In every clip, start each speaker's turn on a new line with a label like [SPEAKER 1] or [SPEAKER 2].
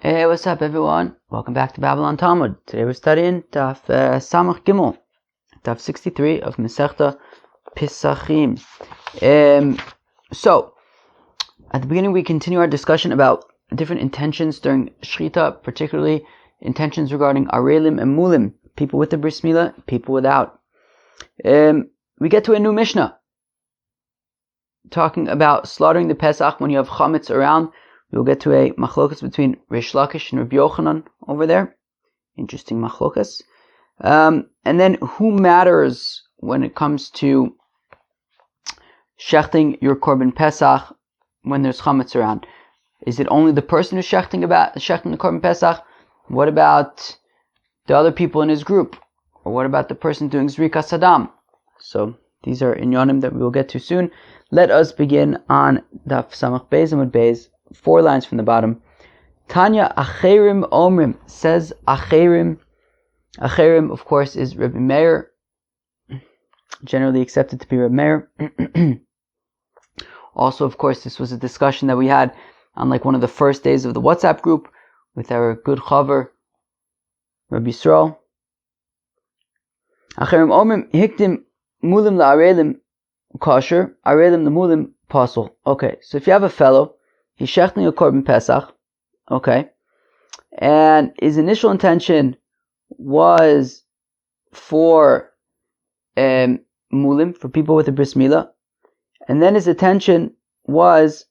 [SPEAKER 1] Hey, what's up, everyone? Welcome back to Babylon Talmud. Today we're studying Daf Samach Gimel, Daf 63 of Masechta Pesachim. So, at the beginning we continue our discussion about different intentions during Shechita, particularly intentions regarding Arelim and Mulim, people with the Bris Milah, people without. We get to a new Mishnah, talking about slaughtering the Pesach when you have hametz around. We'll get to a machlokas between Rish Lakish and Rabbi Yochanan over there. Interesting machlokas. And then who matters when it comes to shechting your korban Pesach when there's chametz around? Is it only the person who's shechting the korban Pesach? What about the other people in his group? Or what about the person doing Zrika Saddam? So these are inyanim that we will get to soon. Let us begin on Daf Samach Beis Amud Beis. 4 lines from the bottom. Tanya Acherim Omrim, says Acherim. Acherim, of course, is Rabbi Meir, generally accepted to be Rabbi Meir. Also, of course, this was a discussion that we had on like one of the first days of the WhatsApp group with our good chaver, Rabbi Yisrael. Acherim Omrim, Hiktim Mulim la'arelim kosher, arelim l'mulim pasul. Okay, so if you have a fellow, he's shechting a korban Pesach, okay, and his initial intention was for mulim, for people with a bris milah, and then his intention was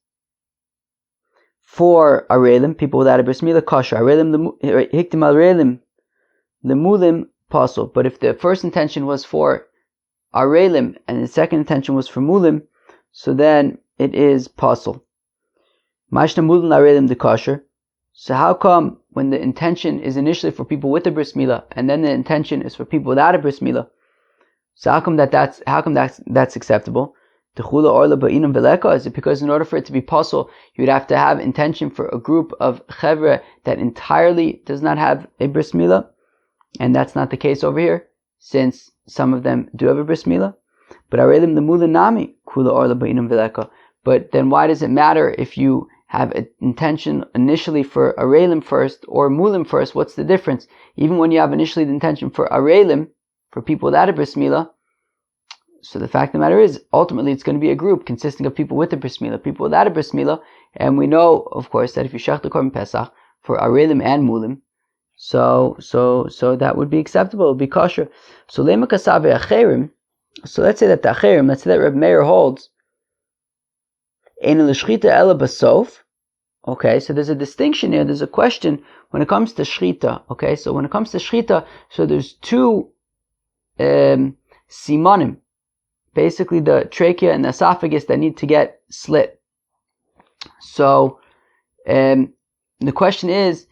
[SPEAKER 1] for arelim, people without a bris milah, kosher, arelim hiktim arelim lemulim pasul. But if the first intention was for arelim and the second intention was for mulim, so then it is pasul. So how come when the intention is initially for people with a bris milah and then the intention is for people without a bris milah? So how come that's acceptable? Is it because in order for it to be pasul, you would have to have intention for a group of chevre that entirely does not have a bris milah? And that's not the case over here, since some of them do have a bris milah. But arelim lemula nami kula orla ba'inam veleka. But then why does it matter if you have an intention initially for arelim first or mulim first? What's the difference? Even when you have initially the intention for arelim, for people without a bris milah, so the fact of the matter is, ultimately it's going to be a group consisting of people with a bris milah, people without a bris milah, and we know, of course, that if you shech the korban Pesach for arelim and mulim, so that would be acceptable, it would be kosher. So lema kasav acherim. So let's say that the acherim, let's say that Reb Meir holds ein l'shchita ela basof. Okay, so there's a distinction here. There's a question when it comes to shchita. Okay, so when it comes to shchita, so there's two simanim, basically the trachea and the esophagus that need to get slit. So the question is,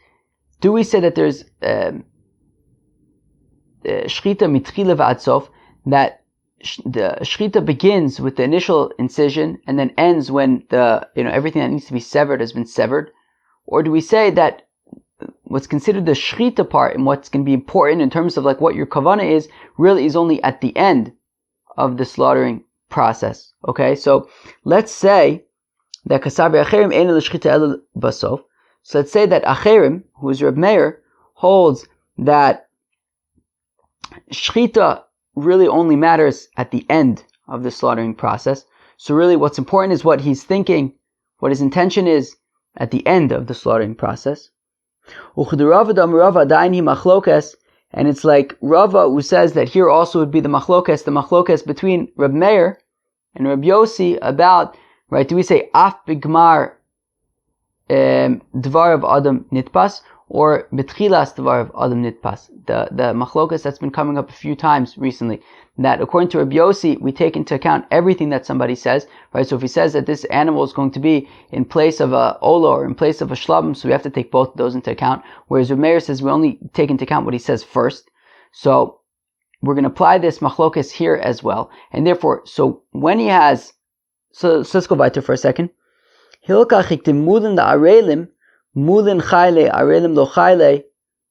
[SPEAKER 1] do we say that there's shchita mitchila v'ad sof, that the shechita begins with the initial incision and then ends when everything that needs to be severed has been severed? Or do we say that what's considered the shechita part and what's going to be important in terms of like what your kavanah is really is only at the end of the slaughtering process? Okay, so let's say that kasabi acherim ein l'shechita el basof. So let's say that acherim, who is Reb Meir, holds that shechita really only matters at the end of the slaughtering process. So really what's important is what he's thinking, what his intention is at the end of the slaughtering process. And it's like Rava, who says that here also would be the machlokes between Reb Meir and Reb Yossi about, right, do we say af bigmar dvar of adam nitpas, or betchilas devar of adam nitpas? The machlokas that's been coming up a few times recently, that according to Rabbi Yossi, we take into account everything that somebody says, right? So if he says that this animal is going to be in place of a ola or in place of a shlabim, so we have to take both of those into account. Whereas Rabbi Meir says we only take into account what he says first. So we're going to apply this machlokas here as well. And therefore, so when he has, so let's go weiter for a second. Hilka chiktim mudin da arelim, mulin chayle, arelim lo chayle,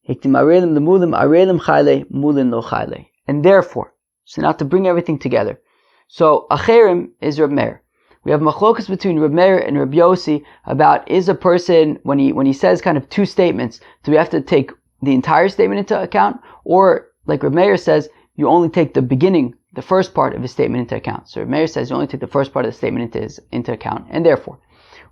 [SPEAKER 1] hiktim arelim the mulim, arelim chayle, mulin lo chayle. And therefore, so now to bring everything together. So, acherim is Reb Meir. we have machlokas between Reb Meir and Reb Yossi about is a person, when he says kind of two statements, do we have to take the entire statement into account? Or, like Reb Meir says, you only take the beginning, the first part of his statement into account. So Reb Meir says you only take the first part of the statement into account. And therefore,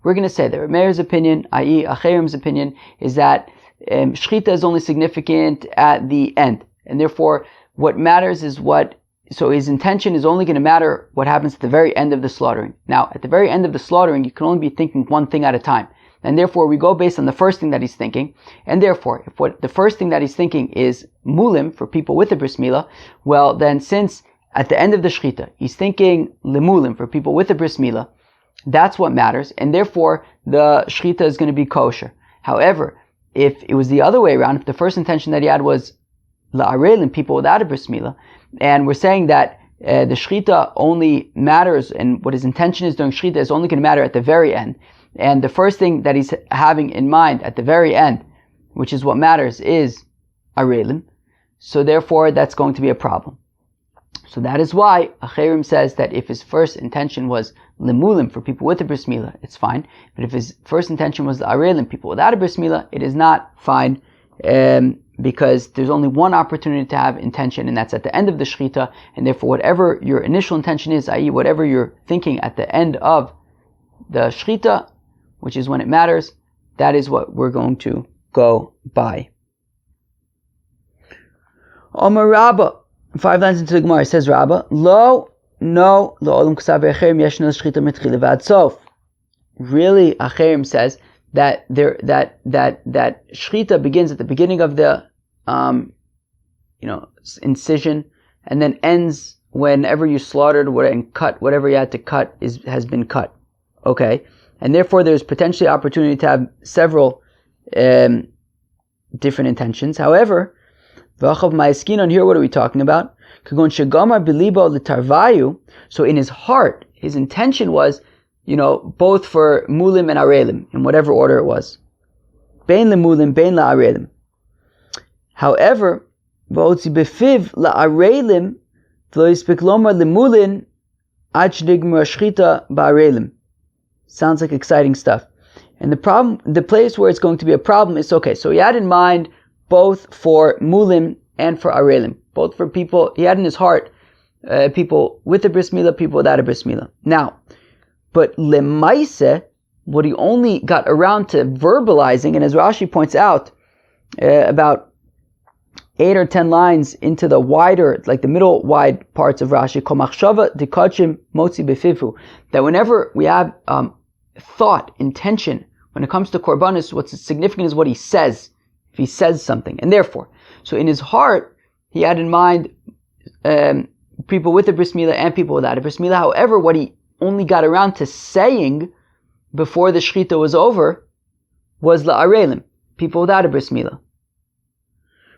[SPEAKER 1] we're going to say that Reb Meir's opinion, i.e. Acherim's opinion, is that Shechita is only significant at the end. And therefore, what matters is so his intention is only going to matter what happens at the very end of the slaughtering. Now, at the very end of the slaughtering, you can only be thinking one thing at a time. And therefore, we go based on the first thing that he's thinking. And therefore, if the first thing that he's thinking is mulim, for people with the bris milah, well, then since at the end of the shechita, he's thinking lemulim, for people with the bris milah, that's what matters. And therefore, the shechita is going to be kosher. However, if it was the other way around, if the first intention that he had was la'arelim, people without a bris milah, and we're saying that the shechita only matters, and what his intention is during shechita is only going to matter at the very end, and the first thing that he's having in mind at the very end, which is what matters, is arelim, so therefore that's going to be a problem. So that is why Acherim says that if his first intention was lemulim, for people with a bris milah, it's fine. But if his first intention was arelim, people without a bris milah, it is not fine, because there's only one opportunity to have intention, and that's at the end of the shechita. And therefore, whatever your initial intention is, i.e. whatever you're thinking at the end of the shechita, which is when it matters, that is what we're going to go by. Omar Rabba, 5 lines into the Gemara, says Rabba, Lo olam k'sav Acherim yeshna shechita mitchila v'ad sof. Really, Acherim says that shechita begins at the beginning of the incision, and then ends whenever you slaughtered and cut whatever you had to cut has been cut. Okay, and therefore there's potentially opportunity to have several different intentions. However, v'achav ma'askin, here what are we talking about? Kagon shegamar bilibo l'tarvayu. So in his heart, his intention was, both for mulim and arelim, in whatever order it was. Bein lemulim, bein la'arelim. However, v'otzi befiv la'arelim, v'lo yispik lomar lemulin, ad shenigmar shechita ba'arelim. Sounds like exciting stuff. And the place where it's going to be a problem is, okay, so he had in mind both for mulim and for arelim. Both for people, he had in his heart, people with a bris milah, people without a bris milah. Now, but lemaise, what he only got around to verbalizing, and as Rashi points out, about 8 or 10 lines into the wider, like the middle wide parts of Rashi, komachshava dekachim motzi befifu, that whenever we have thought, intention, when it comes to korbanos, what's significant is what he says, if he says something. And therefore, so in his heart, he had in mind people with a bris milah and people without a bris milah. However, what he only got around to saying before the shechita was over was la'arelim, people without a bris milah.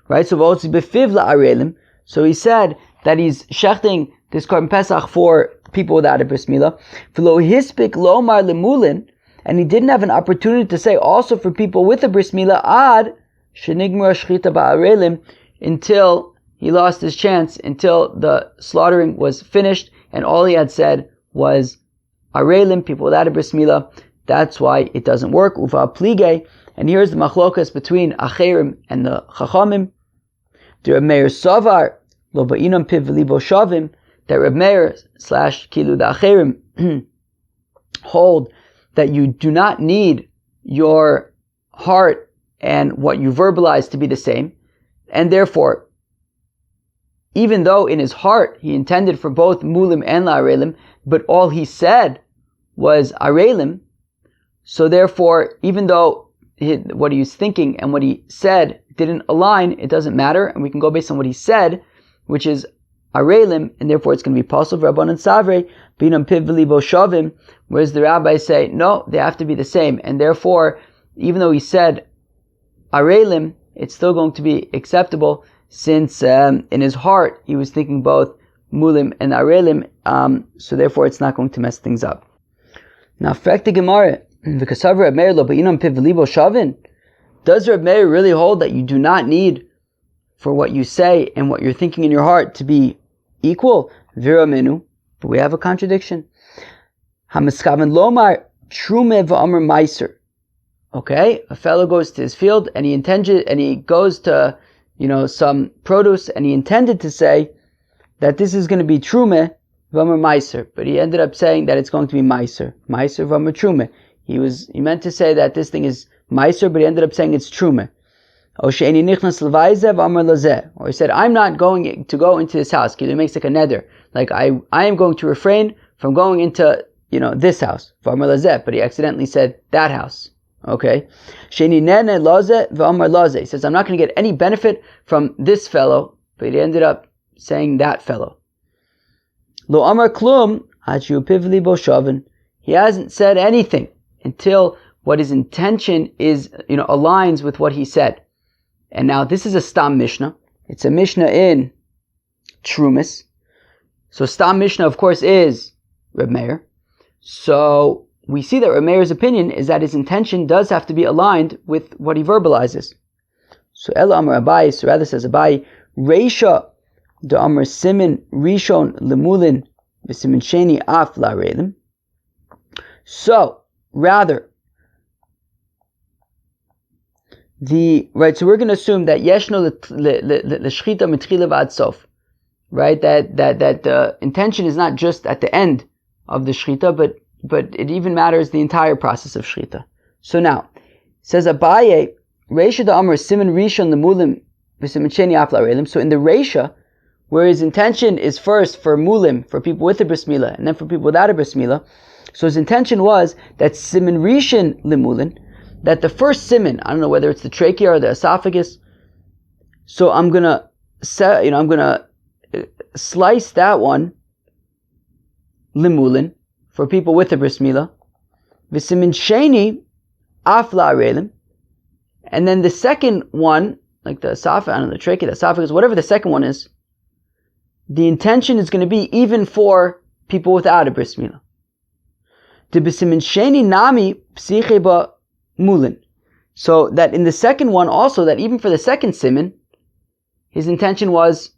[SPEAKER 1] Right? So v'otzi befiv la'arelim. So he said that he's shechting this korban pesach for people without a bris milah. V'lo hispik lomar lemulin, and he didn't have an opportunity to say also for people with a bris milah ad shenigmar shechita ba'arelim, until he lost his chance, until the slaughtering was finished, and all he had said was arelim, people without a bris milah. That's why it doesn't work. Uva plige, and here's the machlokas between Acherim and the Chachamim. The Reb Meir Savar lo ba'inam piv v'libo shavim, that Reb Meir / Kilu the Acherim hold that you do not need your heart and what you verbalize to be the same, and therefore, even though in his heart he intended for both mulim and la'arelim, but all he said was arelim, so therefore, even though what he was thinking and what he said didn't align, it doesn't matter, and we can go based on what he said, which is arelim, and therefore it's going to be possible. Rabbanan Savre, binam piv v'libo shavim, whereas the rabbis say, no, they have to be the same, and therefore, even though he said arelim, it's still going to be acceptable, since in his heart he was thinking both mulim and arelim, so therefore it's not going to mess things up. Now, Frekti Gemara, v'kasav Reb Meir lo ba'inam piv v'libo shavin, does Reb Meir really hold that you do not need for what you say and what you're thinking in your heart to be equal? Vira minu, but we have a contradiction. Hamiskaven lomar trume v'amar meiser. Okay, a fellow goes to his field and he goes to, some produce, and he intended to say that this is going to be trume v'amar meiser, but he ended up saying that it's going to be meiser v'amar trume. He meant to say that this thing is meiser, but he ended up saying it's trume. Or he said, I'm not going to go into this house. He makes like a neder, like I am going to refrain from going into this house. But he accidentally said that house. Okay. He says, I'm not going to get any benefit from this fellow, but he ended up saying that fellow. Lo amar klum pivli bo. He hasn't said anything until what his intention is, aligns with what he said. And now this is a Stam Mishnah. It's a Mishnah in Trumas. So Stam Mishnah, of course, is Reb Meir. So we see that Reb Meir's opinion is that his intention does have to be aligned with what he verbalizes. So Ela Amar Abai, so rather says Abai, Reisha de Amar Simin Rishon Lemulin v'Simin Sheni Af La'Reilim. So rather, so we're going to assume that yeshno l'shchita mitchila v'ad sof, right? That the intention is not just at the end of the shchita, but it even matters the entire process of shchita. So now, says Abaye, Reisha da Amar Siman Rishon Lemulim v'Siman Sheni Af La'Reilim. So in the Reisha, where his intention is first for mulim, for people with a bris milah, and then for people without a bris milah, so his intention was that Siman Rishon Lemulin, that the first siman, I don't know whether it's the trachea or the esophagus, so I'm gonna slice that one limulin for people with a bris milah, v'simin sheni af la'arelim, and then the second one, like the esophagus, I don't know, the trachea, the esophagus, whatever the second one is, the intention is going to be even for people without a bris milah. De b'simin sheni nami psiche ba mulin. So that in the second one also, that even for the second siman, his intention was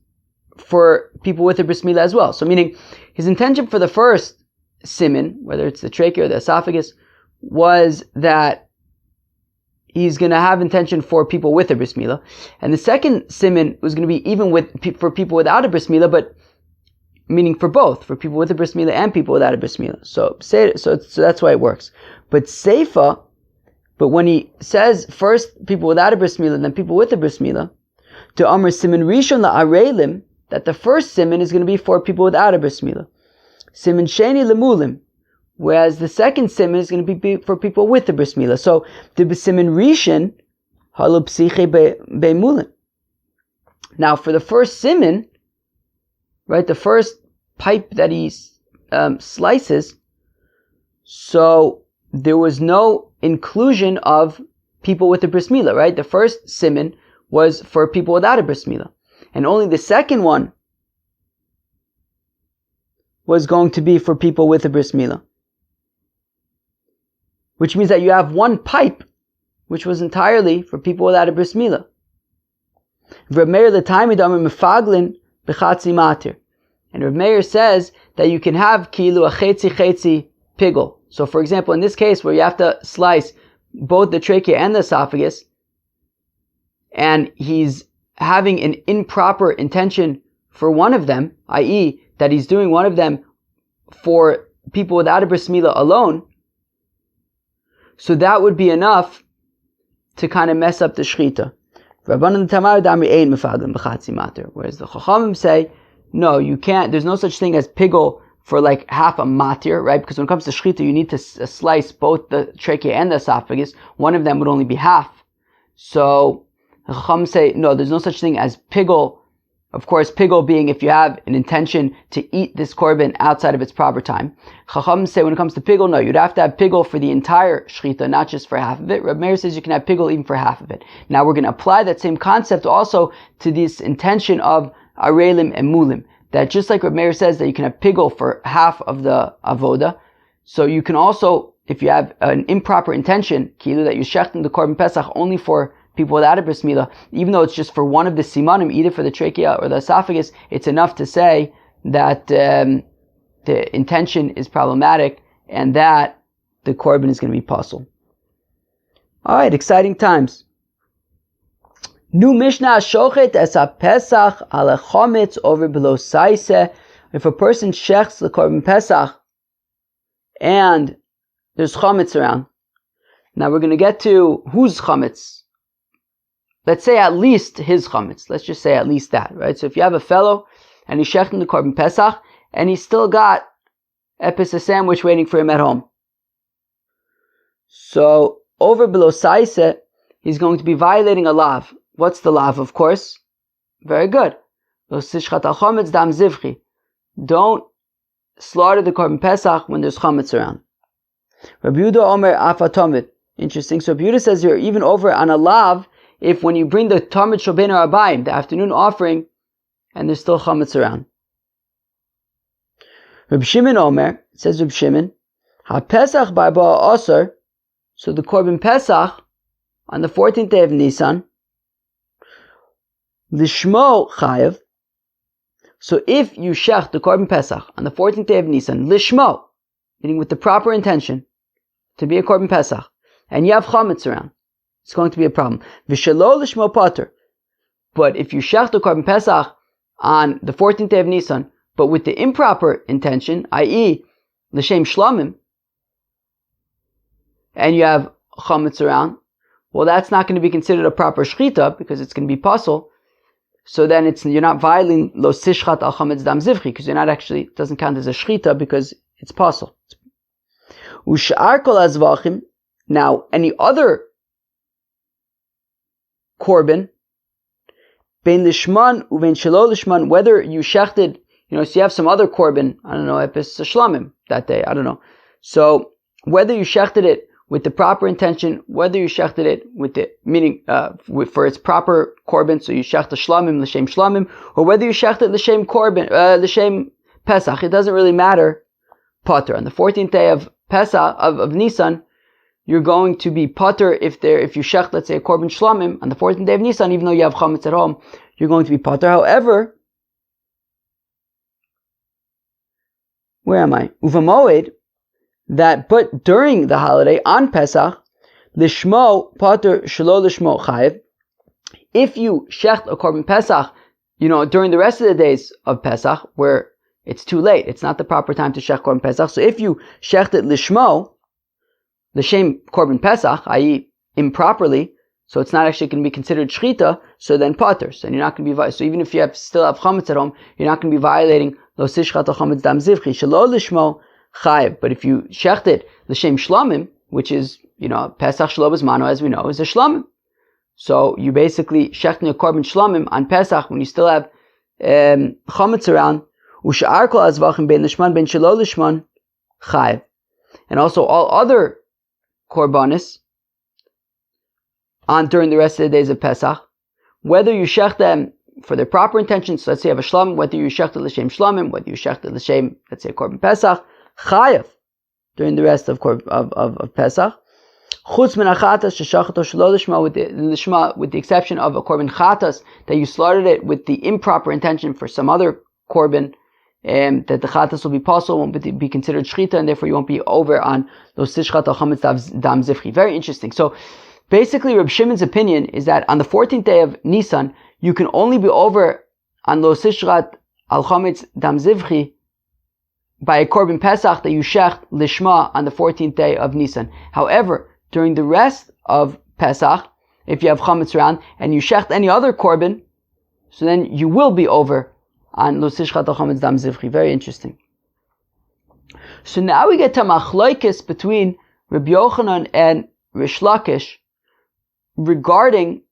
[SPEAKER 1] for people with a bris milah as well. So meaning, his intention for the first siman, whether it's the trachea or the esophagus, was that he's going to have intention for people with a bris milah. And the second siman was going to be even for people without a bris milah, but meaning for both, for people with a bris milah and people without a bris milah. So that's why it works. But seifa, but when he says first people without a bris milah and then people with a bris milah, to Amr Siman Rishon la'arelim, that the first siman is going to be for people without a bris milah. Siman Sheni lemulim, whereas the second siman is going to be for people with a bris milah. So the Siman Rishon halu psiche be'mulin. Now for the first siman, right, the first pipe that he slices, so there was no inclusion of people with a bris milah, right? The first siman was for people without a bris milah, and only the second one was going to be for people with a bris milah. Which means that you have one pipe, which was entirely for people without a bris milah. Reb Meir l'taimid amar mefaglin b'chatzi matir, and Reb Meir says that you can have kilu a chetzi pigul. So for example, in this case where you have to slice both the trachea and the esophagus, and he's having an improper intention for one of them, i.e. that he's doing one of them for people without a bris milah alone, so that would be enough to kind of mess up the shechita. Whereas the Chachamim say, no, you can't, there's no such thing as pigul for like half a matir, right? Because when it comes to shechita, you need to slice both the trachea and the esophagus. One of them would only be half. So the Chacham say, no, there's no such thing as pigul. Of course, pigul being if you have an intention to eat this korban outside of its proper time. Chacham say when it comes to pigul, no, you'd have to have pigul for the entire shechita, not just for half of it. Reb Meir says you can have pigul even for half of it. Now we're going to apply that same concept also to this intention of arelim and mulim. That just like Reb Meir says that you can have pigul for half of the avoda, so you can also, if you have an improper intention, kilu, that you shechten the korban pesach only for people without a bris milah, even though it's just for one of the simanim, either for the trachea or the esophagus, it's enough to say that the intention is problematic and that the korban is going to be possible. Alright, exciting times. New Mishnah, Shochet es pesach ala hametz over below saise. If a person shechs the korban pesach and there's hametz around. Now we're going to get to whose hametz. Let's say at least his hametz. Let's just say at least that, right? So if you have a fellow and he's shechting the korban pesach and he's still got a sandwich waiting for him at home. So over below saise, he's going to be violating a lav. What's the lav, of course? Very good. Don't slaughter the korban pesach when there's chametz around. Rabbi Yehuda Omer afatomid. Interesting. So Rabbi Yehuda says here, even over on a lav, if when you bring the tamid shobein arabayim, the afternoon offering, and there's still chametz around. Rabbi Shimon Omer, says Rabbi Shimon, ha-pesach barba asar, so the korban pesach, on the 14th day of Nisan, lishmo chayev. So if you shech the korban pesach on the 14th day of Nisan, lishmo, meaning with the proper intention to be a korban pesach, and you have chametz around, it's going to be a problem. V'shelo lishmo pater. But if you shech the korban pesach on the 14th day of Nisan, but with the improper intention, i.e., l'shem shlamim, and you have chametz around, well, that's not going to be considered a proper shchita because it's going to be pasul. So then you're not violating lo sishchat al hametz dam zivchi because you're not actually, it doesn't count as a shchita because it's pasul. Ush'ar kol azvachim. Now, any other korban, bein lishman uvein shelo lishman, whether you shechted, so you have some other korban, I don't know, epis shlamim that day, I don't know. So whether you shechted it with the proper intention, whether you shechted it with the meaning for its proper korban, so you shecht the shlamim l'shem shlamim, or whether you shecht it l'shem korban l'shem pesach, it doesn't really matter. Potter on the 14th day of Pesach of Nisan, you're going to be potter if you shecht, let's say, a korban shlamim on the 14th day of Nisan, even though you have chametz at home, you're going to be potter. However, where am I? Uvamoed. But during the holiday, on Pesach, lishmo pater shelo lishmo chayev. If you shecht a korban Pesach, during the rest of the days of Pesach, where it's too late, it's not the proper time to shecht korban Pesach. So if you shecht it lishmo, l'shem korban Pesach, i.e., improperly, so it's not actually going to be considered shchita. So then pater, so you're not going to be. So even if you still have chametz at home, you're not going to be violating lo sishchat al chametz dam zivchi shelo lishmo chayev. But if you shecht it l'shem shlamim, which is Pesach shelo b'zmano, as we know, is a shlamim. So you basically shechting a korban shlamim on Pesach when you still have chametz around. Ush'ar kol azvachim ben lishman ben shelo lishman chayev. And also all other korbanis during the rest of the days of Pesach, whether you shech them for their proper intentions, so let's say you have a shlamim, whether you shech it l'shem shlamim, whether you shech it l'shem, let's say, korban Pesach, chayev during the rest of Pesach. Chutz min achatas sheshachato shelo lishma, with the exception of a korban chatas that you slaughtered it with the improper intention for some other korban, that the chatas will be possible, won't be considered shchita, and therefore you won't be over on those sishchat al chametz dam zivchi. Very interesting. So basically, Reb Shimon's opinion is that on the 14th day of Nisan, you can only be over on lo sishchat al chametz dam zivchi by a korban pesach that you shecht lishma on the 14th day of Nisan. However, during the rest of Pesach, if you have chametz around and you shecht any other korban, so then you will be over on lo sishchat al chametz dam zivchi. Very interesting. So now we get to machlokes between Rabbi Yochanan and Rish Lakish regarding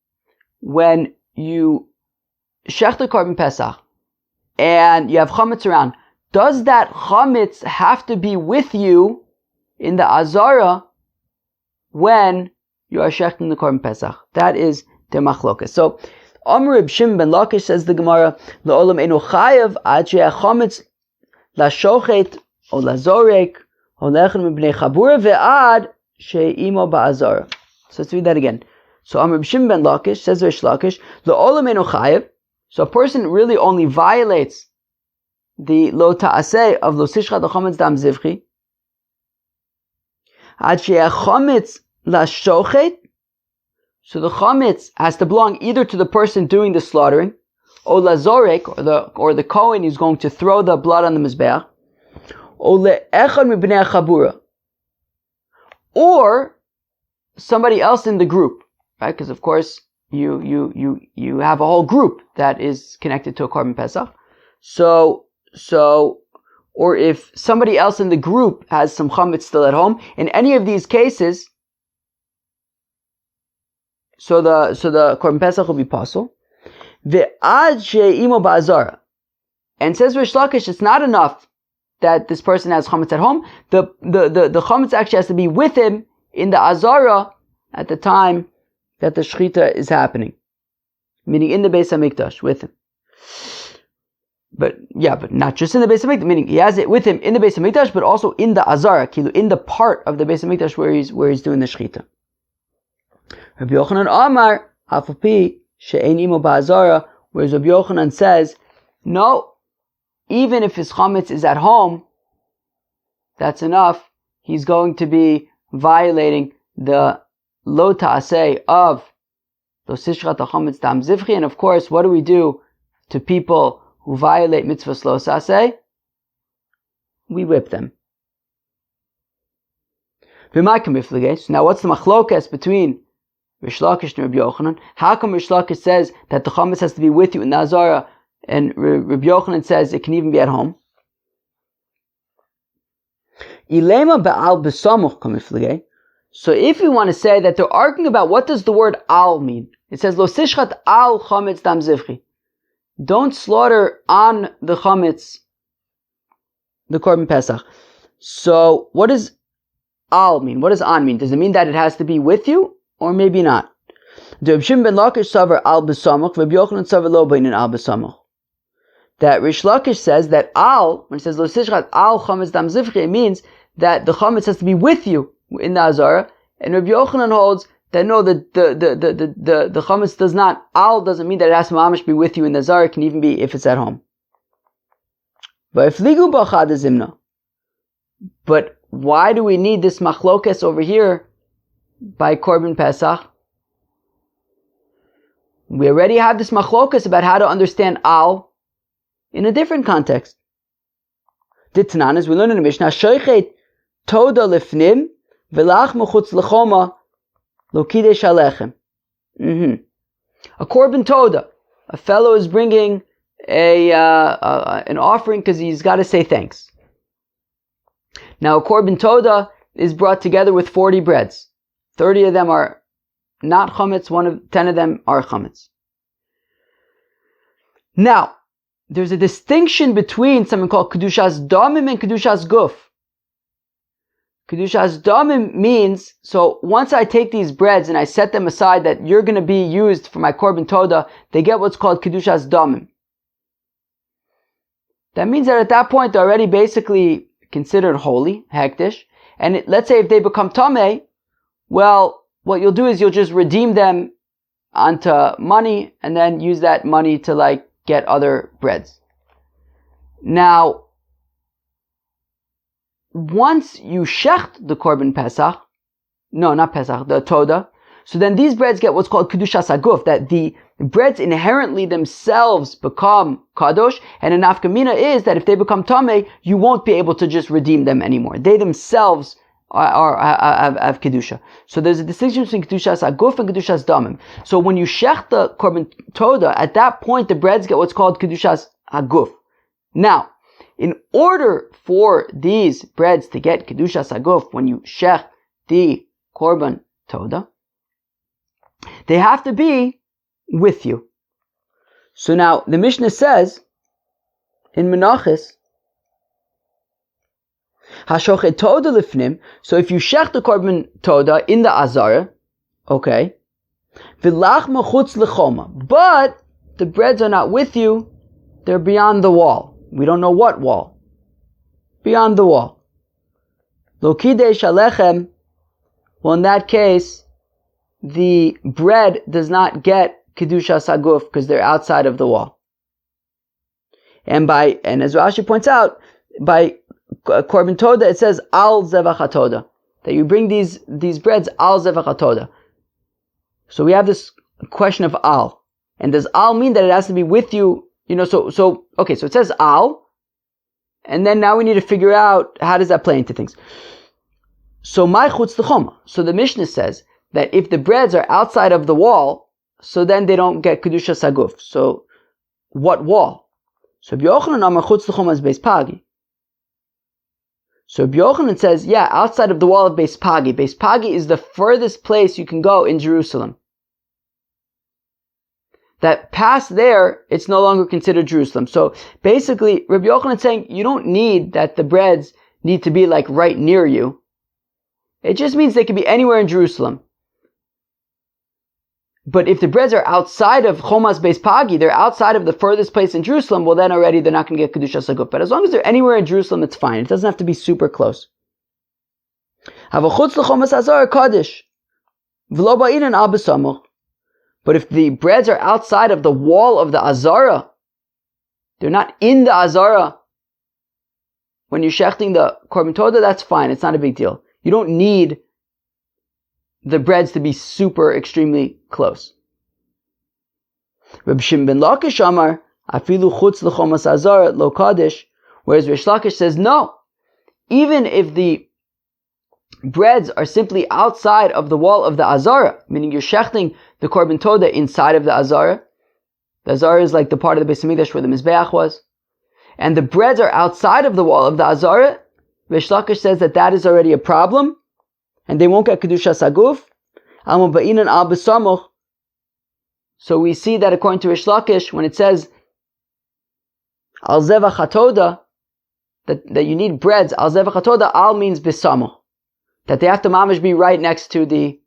[SPEAKER 1] when you shech the korban pesach and you have chametz around. Does that chametz have to be with you in the azara when you are shechting the korban pesach? That is the machlokes. So Amr Reb Shimon ben Lakish, says the Gemara, La'olam eino chayev ad she'achametz lashochet o lazorek o lechem mibnei chabura ve'ad she'imo ba'azara. So let's read that again. So Amr Reb Shimon ben Lakish, says Rish Lakish, La'olam eino chayev. So a person really only violates the lo ta'aseh of lo sishchat al chametz dam zivchi hametz lashochet. So the chametz has to belong either to the person doing the slaughtering, or lazorek, or the Kohen who's going to throw the blood on the mizbeach, or le'echad mibnei chabura, or somebody else in the group, right? Because of course you have a whole group that is connected to a korban pesach. So, or if somebody else in the group has some chametz still at home, in any of these cases, so the korban pesach will be possible. Ve'ad she'imo ba'azara, and says Rish Lakish, it's not enough that this person has chametz at home. The chametz actually has to be with him in the azara at the time that the shechita is happening, meaning in the Beis Hamikdash with him. But not just in the Beis Hamikdash, meaning he has it with him in the Beis Hamikdash, but also in the azara, in the part of the Beis Hamikdash where he's doing the shechita. Rabbi Yochanan Amar Afapi she'ein imo ba'azara, whereas Rabbi Yochanan says, no, even if his chametz is at home, that's enough. He's going to be violating the lo ta'aseh of lo sishrat hametz dam zivchi. And of course, what do we do to people who violate mitzvahs lo ta'aseh? We whip them. So now what's the machlokas between Rish Lakish and Rabbi Yochanan? How come Rish Lakish says that the chametz has to be with you in the azara, and Rabbi Yochanan says it can even be at home? So if you want to say that they're arguing about what does the word al mean, it says lo sishchat al chametz dam zivchi, don't slaughter on the chametz, the korban pesach. So what does al mean? What does an mean? Does it mean that it has to be with you, or maybe not? Reb Shimon ben Lakish savar al b'samach, Reb Yochanan savar lo b'inin al b'samach. That Rish Lakish says that al, when it says lo sishchat al chametz dam zivchi, it means that the chametz has to be with you in the azara, and Rabbi Yochanan holds that no, the chametz does not, al doesn't mean that it has to mamish be with you in the azara, it can even be if it's at home. But why do we need this machlokes over here by korban pesach? We already have this machlokes about how to understand al in a different context. Ditnan, as we learn in the Mishnah, shoichet toda lifnim velach mechutz lechoma lo kidesh alechem. A korban toda, a fellow is bringing an offering because he's got to say thanks. Now a korban toda is brought together with 40 breads. 30 of them are not chametz, 10 of them are chametz. Now, there's a distinction between something called kedushas damim and kedushas guf. Kedushas damim means, so once I take these breads and I set them aside that you're going to be used for my korban toda, they get what's called kedushas damim. That means that at that point they're already basically considered holy, hektish, and let's say if they become tameh, well, what you'll do is you'll just redeem them onto money and then use that money to get other breads. Now, once you shecht the korban pesach, no, not pesach, the toda, so then these breads get what's called kedushas aguf, that the breads inherently themselves become kadosh, and an nafkamina is that if they become tameh, you won't be able to just redeem them anymore. They themselves have kedusha. So there's a distinction between kedushas aguf and kedushas damim. So when you shech the korban toda, at that point the breads get what's called kedushas aguf. Now, in order for these breads to get kedushas aguf, when you shech the korban toda, they have to be with you. So now the Mishnah says in Menachos, Hashochet toda lifnim. So if you shech the korban toda in the azara, okay, v'lach mechutz lechoma, but the breads are not with you; they're beyond the wall. We don't know what wall. Beyond the wall. Lo kidesh alechem. Well, in that case, the bread does not get kedushas aguf because they're outside of the wall. And as Rashi points out, by korban toda, it says al zevach hatoda. that you bring these breads al zevach hatoda. So we have this question of al. And does al mean that it has to be with you? So it says al, and then now we need to figure out how does that play into things. So my chutz l'choma. So the Mishnah says that if the breads are outside of the wall, so then they don't get kedusha saguf. So what wall? So Rabbi Yochanan amar chutz l'choma is beis pagi. So Rabbi Yochanan says, yeah, outside of the wall of beis pagi. Beis pagi is the furthest place you can go in Jerusalem. That past there, it's no longer considered Jerusalem. So basically, Rabbi Yochanan is saying you don't need that the breads need to be like right near you. It just means they can be anywhere in Jerusalem. But if the breads are outside of Chomas Beis Pagi, they're outside of the furthest place in Jerusalem, well then already they're not going to get Kedusha Saguf. But as long as they're anywhere in Jerusalem, it's fine. It doesn't have to be super close. But if the breads are outside of the wall of the Azara, they're not in the Azara, when you're shechting the korban toda, that's fine. It's not a big deal. You don't need the breads to be super extremely close. Reb Shimon ben Lakish Amar, afilu chutz l'chomas Azara lo kadesh, whereas Rish Lakish says no. Even if the breads are simply outside of the wall of the Azara, meaning you're shechting the korban toda inside of the Azara. The Azara is like the part of the Beis Hamikdash where the Mizbeach was. And the breads are outside of the wall of the Azara. Rish Lakish says that is already a problem, and they won't get Kedusha Saguf. Alma ba'inan al b'samuch. So we see that according to Rish Lakish, when it says al zevach hatoda, that you need breads, al zevach hatoda, al means b'samuch. That they have to mamash be right next to the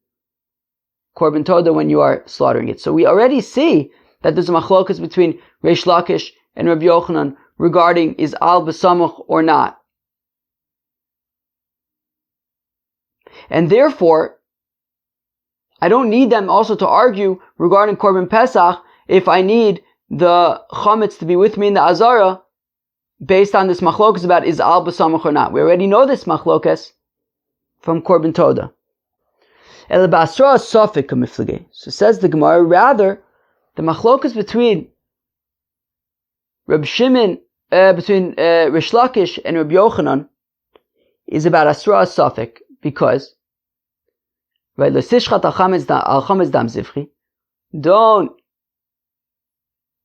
[SPEAKER 1] korban toda when you are slaughtering it. So we already see that there's a machlokas between Rish Lakish and Rabbi Yochanan regarding is al b'samuch or not. And therefore, I don't need them also to argue regarding korban pesach if I need the hametz to be with me in the Azara based on this machlokas about is al b'samuch or not. We already know this machlokas from korban toda. So says the Gemara, rather, the machlokas between Reb Shimon, between Rish Lakish and Reb Yochanan is about asra safek, because don't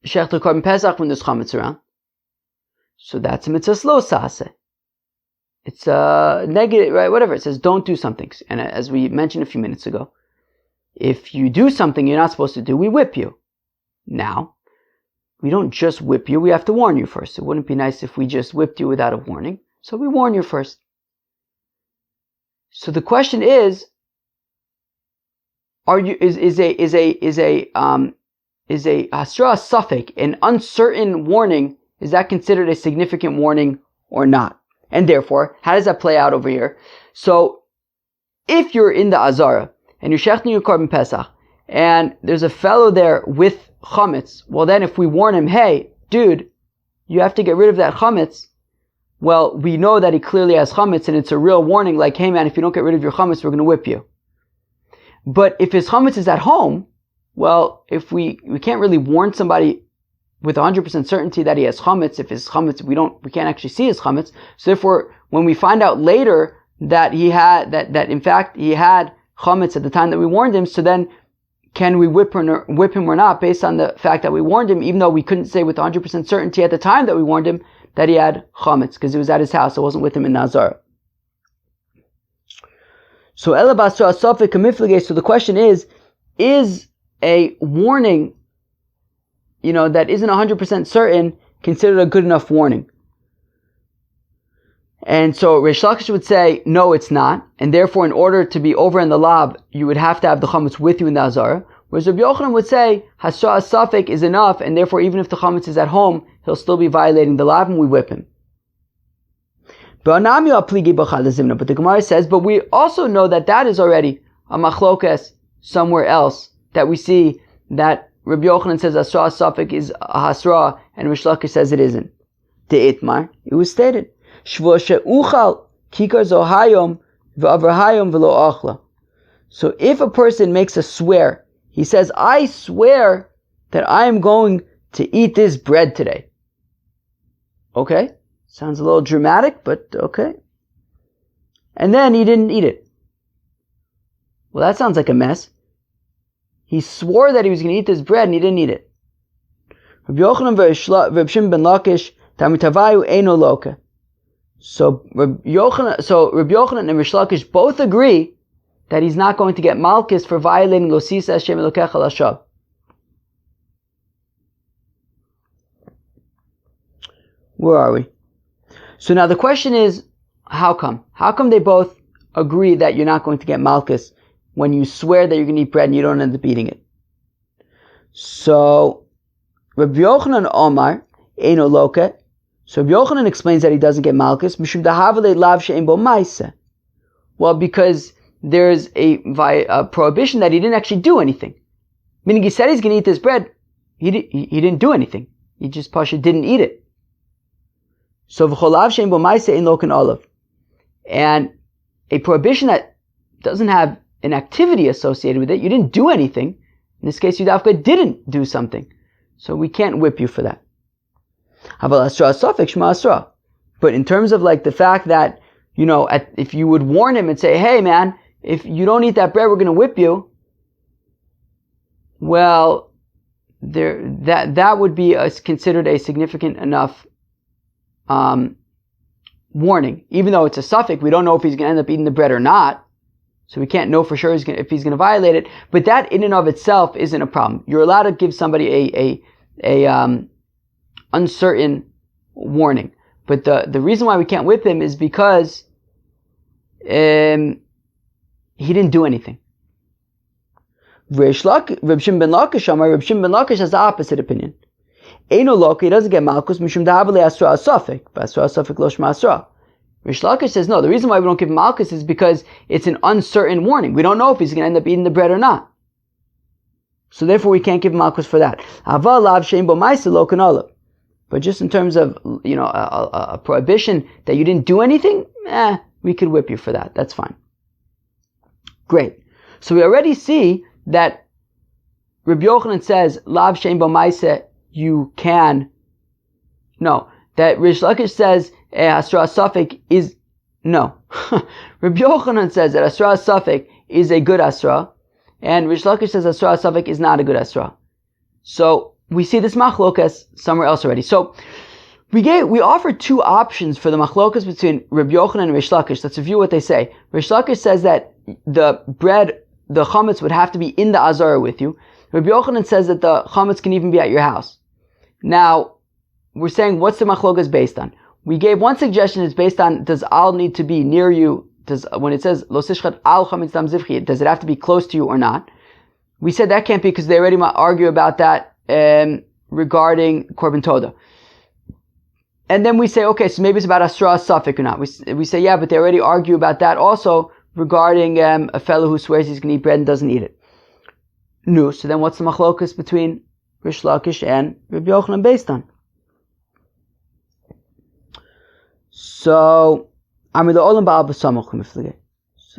[SPEAKER 1] shech the korban pesach when there's chametz around. So that's a mitzvah lo sase. It's a negative, right? Whatever. It says don't do something. And as we mentioned a few minutes ago, if you do something you're not supposed to do, we whip you. Now, we don't just whip you, we have to warn you first. It wouldn't be nice if we just whipped you without a warning. So we warn you first. So the question is a hasra safek, an uncertain warning, is that considered a significant warning or not? And therefore, how does that play out over here? So, if you're in the Azara, and you're shechting your korban pesach, and there's a fellow there with chametz, well then if we warn him, hey, dude, you have to get rid of that chametz, well, we know that he clearly has chametz, and it's a real warning, like, hey man, if you don't get rid of your chametz, we're going to whip you. But if his chametz is at home, well, if we can't really warn somebody with 100% certainty that he has chametz. If his chametz, we can't actually see his chametz. So therefore, when we find out later that he had, that in fact he had chametz at the time that we warned him, so then can we whip him or not based on the fact that we warned him, even though we couldn't say with 100% certainty at the time that we warned him that he had chametz, because it was at his house, it wasn't with him in Nazar. So so the question is a warning, that isn't 100% certain, considered a good enough warning? And so Rish Lakish would say, no, it's not. And therefore, in order to be over in the lab, you would have to have the chametz with you in the Azara. Whereas Rabbi Yochanan would say, hasra safek is enough, and therefore, even if the chametz is at home, he'll still be violating the lab, and we whip him. But the Gemara says, but we also know that is already a machlokas somewhere else, that we see that Rabbi Yochanan says hasra safek is a hasra, and Rish Lakish says it isn't. De itmar, it was stated, shvo she'uchal kikar zohayom v'avrahayim v'lo achla. So if a person makes a swear, he says, I swear that I am going to eat this bread today. Okay, sounds a little dramatic, but okay. And then he didn't eat it. Well, that sounds like a mess. He swore that he was going to eat this bread and he didn't eat it. Rabbi Yochanan v'Reb Shimon ben Lakish Tamitavayu eino loka. So Rabbi Yochanan and Rish Lakish both agree that he's not going to get malchus for violating Lo Sisa Hashem Elokecha L'Shav. Where are we? So now the question is, how come? How come they both agree that you're not going to get malchus when you swear that you're going to eat bread and you don't end up eating it? So Rabbi Yochanan Omar eino loka. So Rabbi Yochanan explains that he doesn't get malchus. Mishum dahavale lav she'en bo ma'aseh. Well, because there's a prohibition that he didn't actually do anything. Meaning he said he's going to eat this bread. He didn't do anything. He just pasha didn't eat it. So v'cholav she'en bo ma'aseh ein loken olav. And a prohibition that doesn't have an activity associated with it, you didn't do anything. In this case, Yudavka didn't do something. So we can't whip you for that. But in terms of like the fact that, if you would warn him and say, hey man, if you don't eat that bread, we're going to whip you. Well, that would be considered a significant enough warning. Even though it's a suffix, we don't know if he's going to end up eating the bread or not. So we can't know for sure if he's going to violate it. But that in and of itself isn't a problem. You're allowed to give somebody a uncertain warning. But the reason why we can't whip him is because he didn't do anything. Reb Shimon ben Lakish has the opposite opinion. Eino loka, he doesn't get malchus, mishum dahavale asra asafik, asra asafik lo shma asra. Rish Lakish says no, the reason why we don't give malchus is because it's an uncertain warning. We don't know if he's going to end up eating the bread or not. So therefore we can't give malchus for that. Aval lav shein bo ma'aseh lo kan olav. But just in terms of, a prohibition that you didn't do anything, we could whip you for that. That's fine. Great. So we already see that Rabbi Yochanan says, lav shein bo ma'aseh, you can. No. That Rish Lakish says, asra asafik is, no. Rabbi Yochanan says that asra asafik is a good asra, and Rish Lakish says asra asafik is not a good asra. So, we see this machlokas somewhere else already. So, we offered two options for the machlokas between Rabbi Yochanan and Rish Lakish. Let's review what they say. Rish Lakish says that the bread, the chametz would have to be in the azara with you. Rabbi Yochanan says that the chametz can even be at your house. Now, we're saying, what's the machlokas based on? We gave one suggestion, it's based on, does al need to be near you? When it says, lo sishchat al chametz dam zivchi, does it have to be close to you or not? We said that can't be because they already might argue about that regarding korban toda. And then we say, okay, so maybe it's about asra safik or not. We say, yeah, but they already argue about that also regarding a fellow who swears he's going to eat bread and doesn't eat it. No, so then what's the machlokas between Rish Lakish and Rabbi Yochanan based on? So, so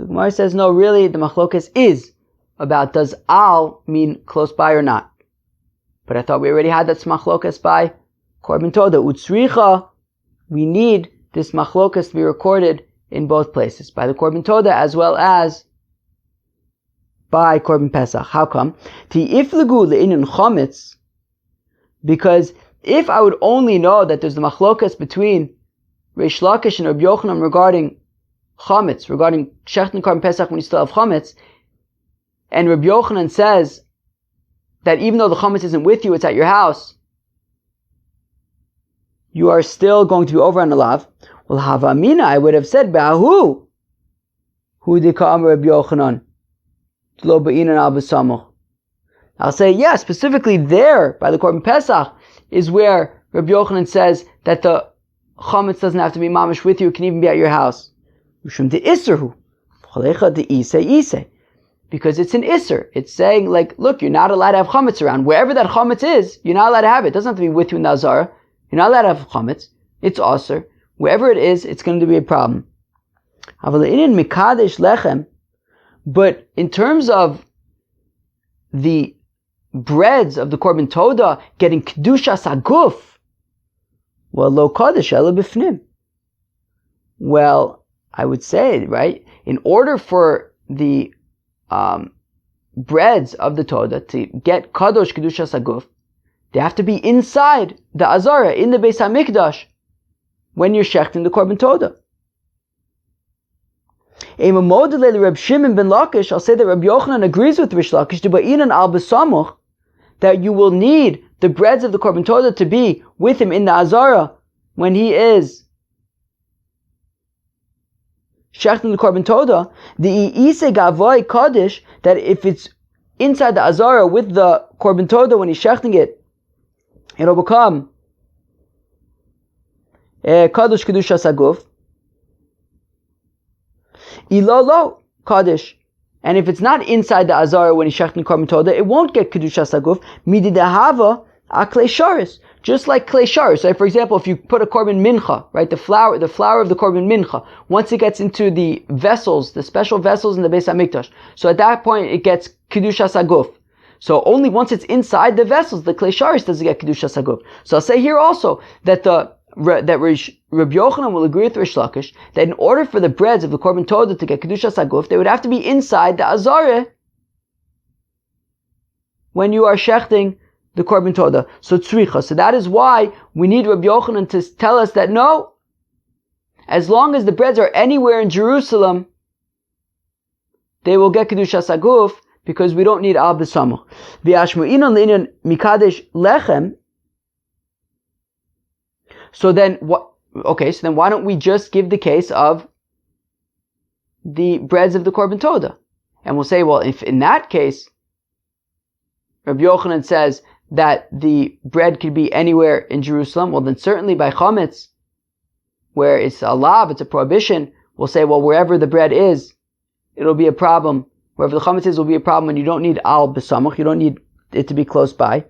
[SPEAKER 1] Gemara says, no, really, the machlokas is about does al mean close by or not. But I thought we already had that machlokas by korban toda. Utsricha, we need this machlokas to be recorded in both places, by the korban toda as well as by korban pesach. How come? Ti'iflegu le'inyan chametz, because if I would only know that there's the machlokas between Rish Lakish and Rabbi Yochanan regarding chametz, regarding shechten korban pesach when you still have chametz, and Rabbi Yochanan says that even though the chametz isn't with you, it's at your house, you are still going to be over on the lav. Well, havamina, I would have said, Ba'ahu, hu dikam Rabbi Yochanan, lo ba'inan al b'samuch. I'll say, yeah, specifically there, by the korban pesach, is where Rabbi Yochanan says that the chametz doesn't have to be mamish with you, it can even be at your house. Ushum de isserhu, chalecha de isei. Because it's an isser. It's saying, like, look, you're not allowed to have chametz around. Wherever that chametz is, you're not allowed to have it. It doesn't have to be with you in the azara. You're not allowed to have chametz. It's aser. Wherever it is, it's going to be a problem. But in terms of the breads of the korban toda getting kedushas haguf, well, lo kadosh ela bifnim. Well, I would say, right, in order for the breads of the toda to get kadosh kedushas haguf, they have to be inside the azara, in the Beis HaMikdash, when you're shechting the korban toda. Reb Shimon ben Lakish, I'll say that Rabbi Yochanan agrees with Rish Lakish to ba'inan al besamuch, that you will need the breads of the korban toda to be with him in the azara when he is shechting the korban toda. The ise gavoy kaddish, that if it's inside the azara with the korban toda when he's shechting it, it'll become kadosh kedushas haguf. Ilolo kaddish, and if it's not inside the azara when he's shechting korban toda, it won't get kedushas haguf. Midi dehava a klei sharis, just like klei sharis. So, for example, if you put a korban mincha, right, the flour of the korban mincha, once it gets into the vessels, the special vessels in the Beis HaMikdash, so at that point it gets kedushas haguf. So only once it's inside the vessels, the klei sharis, does it get kedushas haguf. So I'll say here also that Rabbi Yochanan will agree with Rish Lakish that in order for the breads of the korban toda to get kedushas haguf, they would have to be inside the azara when you are shechting the korban toda. So tzricha. So that is why we need Rabbi Yochanan to tell us that no, as long as the breads are anywhere in Jerusalem, they will get kedushas haguf, because we don't need al besamuch. V'yashmu'inon le'inyan mikadesh lechem. So then what? Okay, so then why don't we just give the case of the breads of the korban toda, and we'll say, well, if in that case Rabbi Yochanan says that the bread could be anywhere in Jerusalem, well then certainly by hametz, where it's a lav, it's a prohibition, we'll say, well, wherever the bread is, it'll be a problem. Wherever the hametz is will be a problem, and you don't need al besamuch, you don't need it to be close by.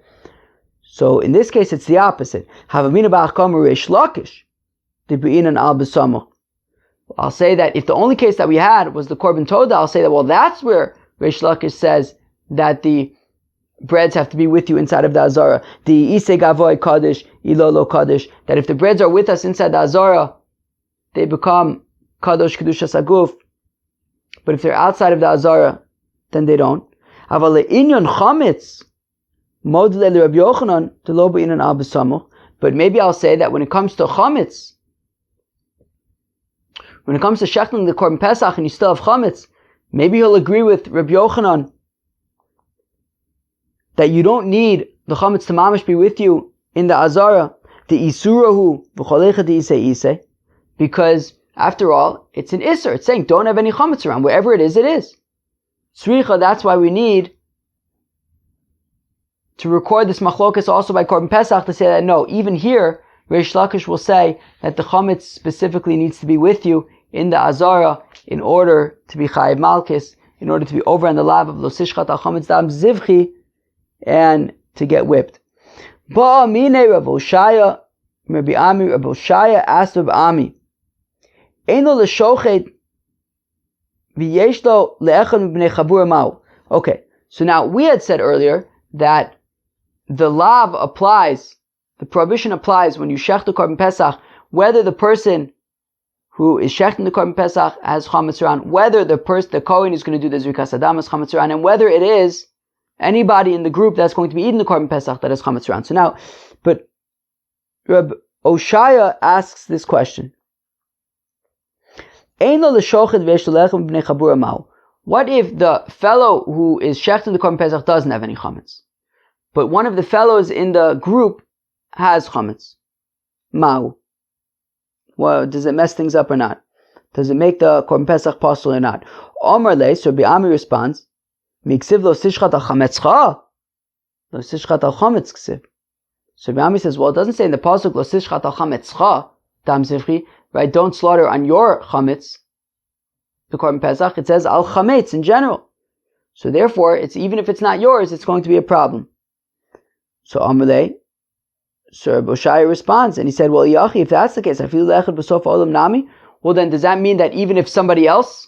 [SPEAKER 1] So in this case, it's the opposite. Havamina ba'achkamer Rish Lakish, the be'inan al besamuch. I'll say that if the only case that we had was the korban toda, I'll say that, well, that's where Rish Lakish says that the breads have to be with you inside of the azara. The ise gavoy kaddish, ilolo kaddish, that if the breads are with us inside the azara, they become kadosh kedushas haguf. But if they're outside of the azara, then they don't. Aval le'inyon chametz, but maybe I'll say that when it comes to hametz, when it comes to shechting the korban pesach and you still have hametz, maybe he'll agree with Rabbi Yochanan that you don't need the hametz to mamash be with you in the azara, the isurahu v'cholecha ise, because after all, it's an isur. It's saying don't have any hametz around. Wherever it is, it is. Tzricha, that's why we need to record this machlokas also by korban pesach to say that no, even here, Rish Lakish will say that the chametz specifically needs to be with you in the azara in order to be chayiv malchus, in order to be over on the lav of lo sishchat al chametz dam zivchi, and to get whipped. Ba'amine Rav Oshaya, Rabbi Ami, Rav Oshaya asked Rabbi Ami, Eino l'shochet v'yesh lo le'echad m'bnei chabur ma'u. Okay, so now we had said earlier that the lav applies, the prohibition applies when you shech the korban pesach, whether the person who is shechting the korban pesach has chametz around, whether the kohen is going to do the zrikas adam has chametz around, and whether it is anybody in the group that's going to be eating the korban pesach that has chametz around. So now, but Reb Oshaya asks this question: what if the fellow who is shechting the korban pesach doesn't have any chametz, but one of the fellows in the group has chametz? Ma'u. Well, does it mess things up or not? Does it make the korban pesach possible or not? Omar le, so Rabbi Ami responds, Miksiv lo sishchat al chametzcha, lo sishchat al chametz ksiv. So Rabbi Ami says, well, it doesn't say in the pasuk lo sishchat al chametzcha dam zivchi, right? Don't slaughter on your chametz, the korban pesach. It says al chametz in general. So therefore, it's even if it's not yours, it's going to be a problem. So Amalei, so Rabbi Oshaya responds, and he said, well, Yachi, if that's the case, I feel lechad b'sof olam nami. well then does that mean that even if somebody else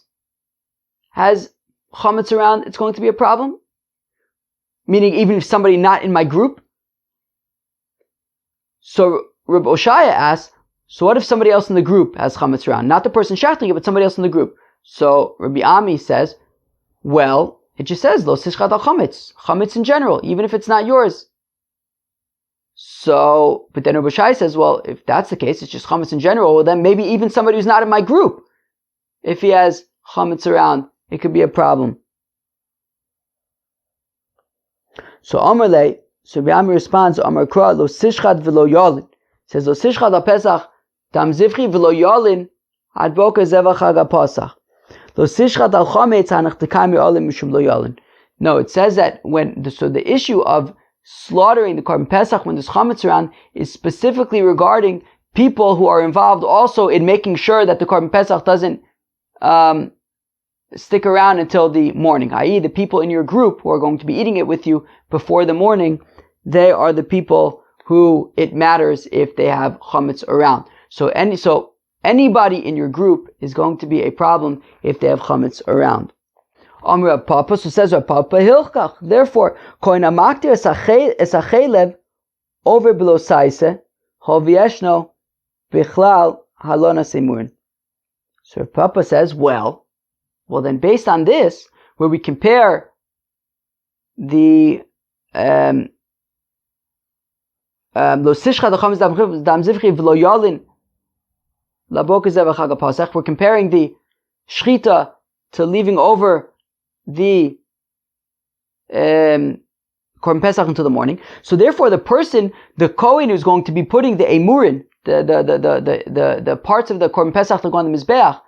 [SPEAKER 1] has chametz around, it's going to be a problem? Meaning even if somebody not in my group? So Reb Oshaya asks, so what if somebody else in the group has chametz around? Not the person shachting it, but somebody else in the group. So Rabbi Ami says, well, it just says, lo tishchat al chametz. Chametz in general, even if it's not yours. So, but then Rabbi Oshaya says, well, if that's the case, it's just chametz in general, well then maybe even somebody who's not in my group, if he has chametz around, it could be a problem. So Amarle, so Rabbi Ami responds, Amar Kra, lo tishchat v'lo yalin. Says, lo tishchat al pesach, dam zivchi v'lo yalin, ad boka zevach hag pesach. Lo tishchat al chametz hanach tekam yalin mishum lo yalin. No, it says that so the issue of slaughtering the korban pesach when there's chametz around is specifically regarding people who are involved also in making sure that the korban pesach doesn't stick around until the morning, i.e. the people in your group who are going to be eating it with you before the morning, they are the people who it matters if they have chametz around. So anybody in your group is going to be a problem if they have chametz around. Amr Papa, so says Papa Hilchach. Therefore, koin amaktir esachelev over below saise hovieshno bichlal halona semurin. So Papa says, well then based on this, where we compare the lo sishcha dacham dam zivchi v'lo yalin labok zevach hag pasach. We're comparing the shchita to leaving over the korban pesach until the morning. So therefore, the Kohen who's going to be putting the emurin, the parts of the korban pesach that go on the mizbeach.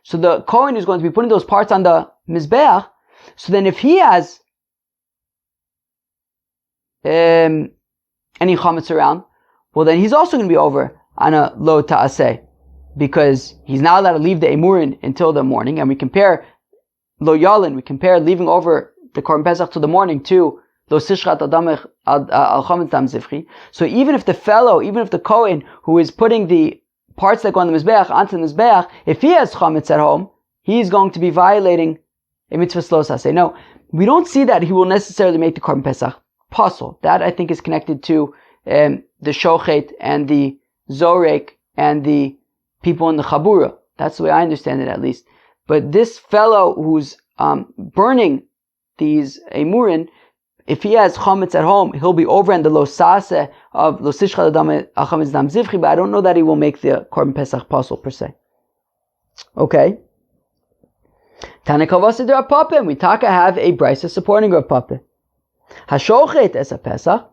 [SPEAKER 1] So the Kohen who's going to be putting those parts on the mizbeach. So then, if he has any chametz around, well then he's also going to be over on a lo ta'aseh, because he's not allowed to leave the emurin until the morning. And we compare lo yalin, we compare leaving over the korban pesach to the morning to lo sishchat al chametz dam zivchi. So even if the Kohen who is putting the parts that go on the mizbeach onto the mizbeach, if he has chametz at home, he's going to be violating a mitzvah lo saseh. No, we don't see that he will necessarily make the korban pesach pasul. That I think is connected to the shochet and the zorek and the people in the chabura. That's the way I understand it, at least. But this fellow who's burning these emurin, if he has chametz at home, he'll be over in the lo saseh of lo sishcha al chametz dam zivchi, but I don't know that he will make the korban pesach pasul per se. Okay. Tanakavasa de Rav Papa, and we have a brisa supporting Rav Papa. Hashochet es a pesach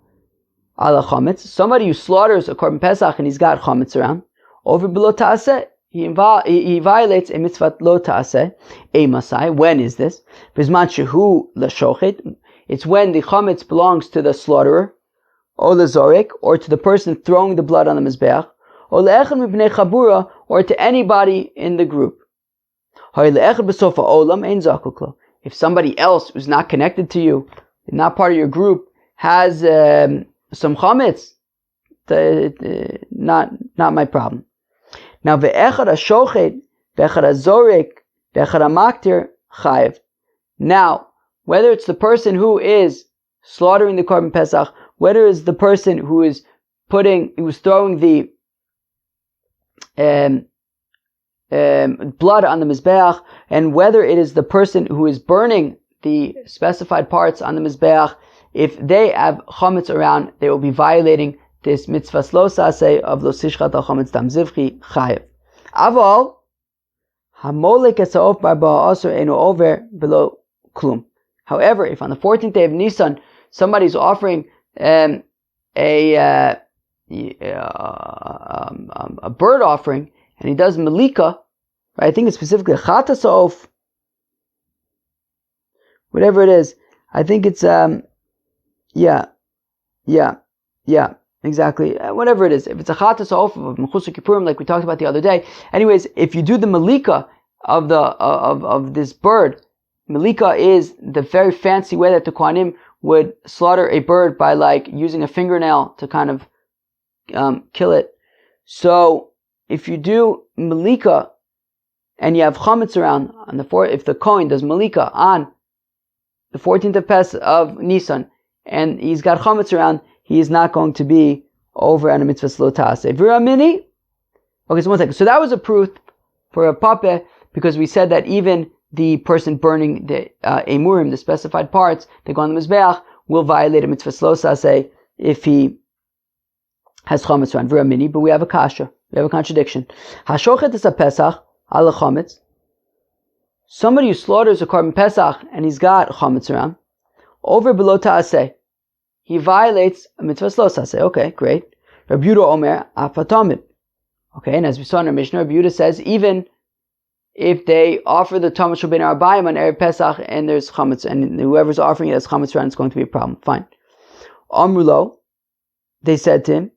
[SPEAKER 1] ala chametz. Somebody who slaughters a korban pesach and he's got chametz around, over below ta'aseh, he violates a mitzvah lo ta'aseh. A masai. When is this? Bizman shehu l'shochet. It's when the chametz belongs to the slaughterer, or the zorek, or to the person throwing the blood on the mizbeach, or le'echad mibnei chabura, or to anybody in the group. If somebody else who's not connected to you, not part of your group, has some chametz, not my problem. Now, ve'echad hashochet, ve'echad hazorek, ve'echad hamaktir, chayev. Now, whether it's the person who is slaughtering the korban pesach, whether it's the person who is throwing the blood on the mizbeach, and whether it is the person who is burning the specified parts on the mizbeach, if they have chametz around, they will be violating this mitzvah lo saseh of lo sishchat al chametz dam zivchi chayev. Aval hamolek esaof bar ba'asur eno over below klum. However, if on the 14th day of Nisan somebody's offering a bird offering, and he does malika, right? I think it's specifically chatas of whatever it is. I think it's exactly, whatever it is. If it's a chatas of mechusar kippurim, like we talked about the other day. Anyways, if you do the malika of this bird, malika is the very fancy way that the Kohanim would slaughter a bird by using a fingernail to kind of kill it. So if you do malika and you have chametz around on if the Kohen does malika on the 14th of Nisan, and he's got chametz around, he is not going to be over on a mitzvah lo ta'aseh. V'ra mini. Okay, so one second. So that was a proof for a papeh, because we said that even the person burning the emurim, the specified parts that go on the mizbeach, will violate a mitzvah lo ta'aseh if he has chametz around. V'ra mini. But we have a kasha. We have a contradiction. Hashochet is a pesach ala chametz. Somebody who slaughters a korban pesach and he's got chametz around, over below ta'aseh, he violates a mitzvah lo ta'aseh. Okay, great. Rabbi Yehuda Omer afatamid. Okay, and as we saw in our Mishnah, Rabbi Yehuda says even if they offer the Tamid Shel Ben Arbayim on Erev Pesach and there's chametz, and whoever's offering it has chametz around, it's going to be a problem. Fine. Amrulo, they said to him,